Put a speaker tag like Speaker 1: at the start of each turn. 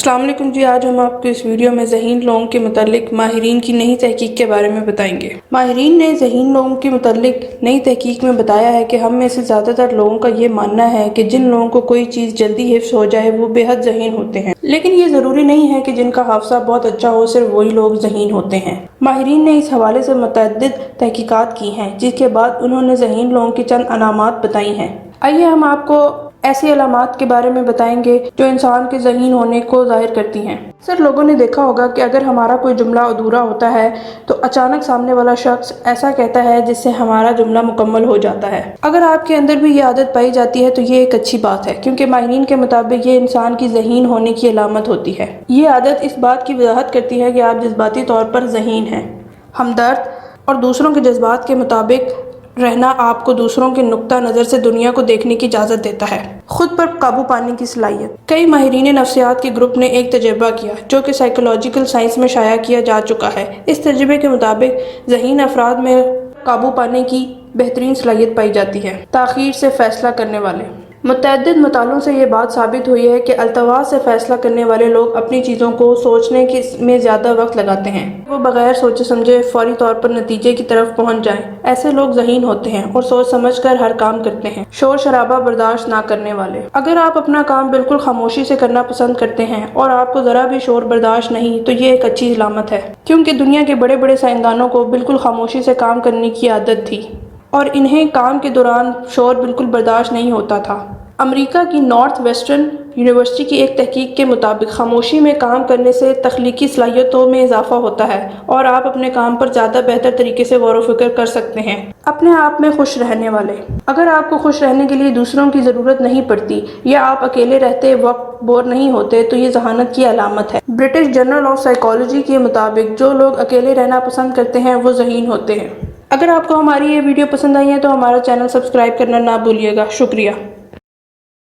Speaker 1: السلام علیکم جی، آج ہم آپ کو اس ویڈیو میں ذہین لوگوں کے متعلق ماہرین کی نئی تحقیق کے بارے میں بتائیں گے۔ ماہرین نے ذہین لوگوں کے متعلق نئی تحقیق میں بتایا ہے کہ ہم میں سے زیادہ تر لوگوں کا یہ ماننا ہے کہ جن لوگوں کو کوئی چیز جلدی حفظ ہو جائے وہ بے حد ذہین ہوتے ہیں، لیکن یہ ضروری نہیں ہے کہ جن کا حافظہ بہت اچھا ہو صرف وہی لوگ ذہین ہوتے ہیں۔ ماہرین نے اس حوالے سے متعدد تحقیقات کی ہیں، جس کے بعد انہوں نے ذہین لوگوں کی چند علامات بتائی ہیں۔ آئیے ہم آپ کو ایسی علامات کے بارے میں بتائیں گے جو انسان کے ذہین ہونے کو ظاہر کرتی ہیں۔ اکثر لوگوں نے دیکھا ہوگا کہ اگر ہمارا کوئی جملہ ادھورا ہوتا ہے تو اچانک سامنے والا شخص ایسا کہتا ہے جس سے ہمارا جملہ مکمل ہو جاتا ہے۔ اگر آپ کے اندر بھی یہ عادت پائی جاتی ہے تو یہ ایک اچھی بات ہے، کیونکہ ماہرین کے مطابق یہ انسان کی ذہین ہونے کی علامت ہوتی ہے۔ یہ عادت اس بات کی وضاحت کرتی ہے کہ آپ جذباتی طور پر ذہین ہیں۔ ہمدرد اور دوسروں کے جذبات کے مطابق رہنا آپ کو دوسروں کے نقطہ نظر سے دنیا کو دیکھنے کی اجازت دیتا ہے۔ خود پر قابو پانے کی صلاحیت۔ کئی ماہرین نفسیات کے گروپ نے ایک تجربہ کیا جو کہ سائیکولوجیکل سائنس میں شائع کیا جا چکا ہے۔ اس تجربے کے مطابق ذہین افراد میں قابو پانے کی بہترین صلاحیت پائی جاتی ہے۔ تاخیر سے فیصلہ کرنے والے۔ متعدد مطالعوں سے یہ بات ثابت ہوئی ہے کہ التواء سے فیصلہ کرنے والے لوگ اپنی چیزوں کو سوچنے میں زیادہ وقت لگاتے ہیں۔ وہ بغیر سوچے سمجھے فوری طور پر نتیجے کی طرف پہنچ جائیں۔ ایسے لوگ ذہین ہوتے ہیں اور سوچ سمجھ کر ہر کام کرتے ہیں۔ شور شرابہ برداشت نہ کرنے والے۔ اگر آپ اپنا کام بالکل خاموشی سے کرنا پسند کرتے ہیں اور آپ کو ذرا بھی شور برداشت نہیں تو یہ ایک اچھی علامت ہے، کیونکہ دنیا کے بڑے بڑے سائنسدانوں کو بالکل خاموشی سے کام کرنے کی عادت تھی اور انہیں کام کے دوران شور بالکل برداشت نہیں ہوتا تھا۔ امریکہ کی نارتھ ویسٹرن یونیورسٹی کی ایک تحقیق کے مطابق خاموشی میں کام کرنے سے تخلیقی صلاحیتوں میں اضافہ ہوتا ہے اور آپ اپنے کام پر زیادہ بہتر طریقے سے غور و فکر کر سکتے ہیں۔ اپنے آپ میں خوش رہنے والے۔ اگر آپ کو خوش رہنے کے لیے دوسروں کی ضرورت نہیں پڑتی یا آپ اکیلے رہتے وقت بور نہیں ہوتے تو یہ ذہانت کی علامت ہے۔ برٹش جرنل آف سائیکالوجی کے مطابق جو لوگ اکیلے رہنا پسند کرتے ہیں وہ ذہین ہوتے ہیں۔ اگر آپ کو ہماری یہ ویڈیو پسند آئی ہے تو ہمارا چینل سبسکرائب کرنا نہ بھولیے گا۔ شکریہ۔